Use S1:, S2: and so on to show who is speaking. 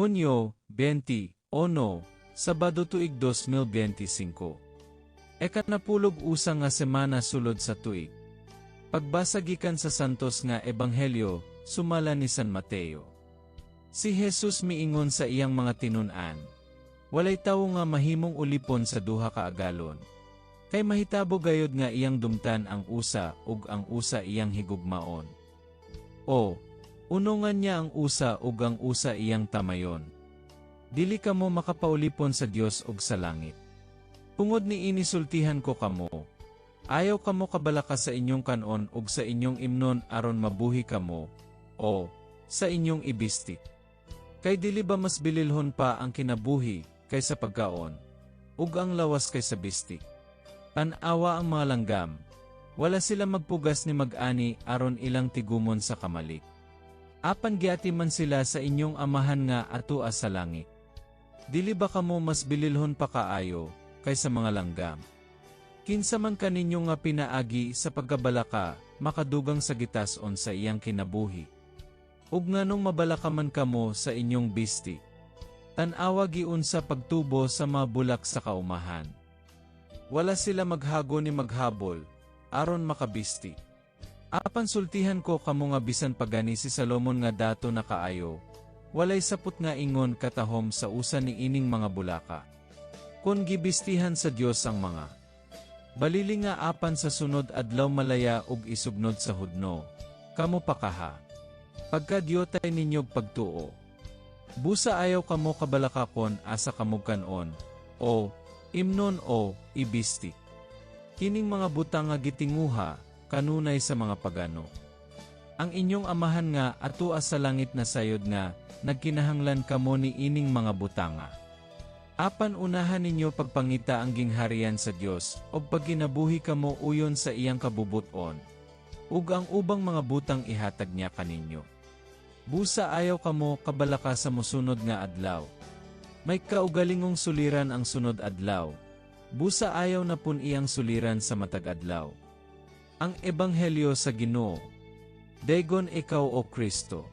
S1: Hunyo 20, Sabado tuig 2025. Ekanapulog usa nga semana sulod sa tuig. Pagbasagikan sa santos nga ebanghelyo, sumala ni San Mateo. Si Jesus miingon sa iyang mga tinun-an. Walay tawo nga mahimong ulipon sa duha ka agalon. Kay mahitabo gayod nga iyang dumtan ang usa ug ang usa iyang higugmaon. O, unungan niya ang usa ug ang usa iyang tamayon. Dili kamo makapaulipon sa Dios ug sa langit. Tungod ni inisultihan ko kamo. Ayaw kamo kabalaka sa inyong kanon ug sa inyong imnon aron mabuhi kamo, o sa inyong ibistik. Kay dili ba mas bililhon pa ang kinabuhi kaysa pagkaon, ug ang lawas kaysa bistik? Tanawa ang mga langgam. Wala sila magpugas ni mag-ani aron ilang tigumon sa kamalik. Apan giati man sila sa inyong amahan nga atua sa langit. Dili ba kamo mas bililhon pa kaayo kaysa mga langgam? Kinsa man kaninyo nga pinaagi sa pagkabalaka, makadugang sa gitason sa iyang kinabuhi. Ug nganong mabalaka man kamo sa inyong bisti. Tanawa giun sa pagtubo sa mga bulak sa kaumahan. Wala sila maghago ni maghabol, aron makabisti. Apan sultihan ko kamo nga bisan pagani si Salomon nga dato na kaayo, walay saput nga ingon katahom sa usa ni ining mga bulaka. Kun gibistihan sa Dios ang mga balili nga apan sa sunod adlaw malaya ug isugnod sa hudno, kamo pakaha. Pagka diyotay ninyog pagtuo. Busa ayaw kamo kabalakakon asa kamog kanon, o imnon o ibistik. Kining mga butang nga gitinguha, kanunay sa mga pagano. Ang inyong amahan nga atua sa langit na sayod nga, nagkinahanglan kamo ni ining mga butanga. Apan unahan ninyo pagpangita ang gingharian sa Dios, o pagkinabuhi kamo uyon sa iyang kabubuton. Ug ang ubang mga butang ihatag niya kaninyo. Busa ayaw kamo kabalaka sa mosunod nga adlaw. May kaugalingong suliran ang sunod adlaw. Busa ayaw na pun iyang suliran sa matag adlaw. Ang ebanghelyo sa Ginoo. Daygon ikaw o Kristo.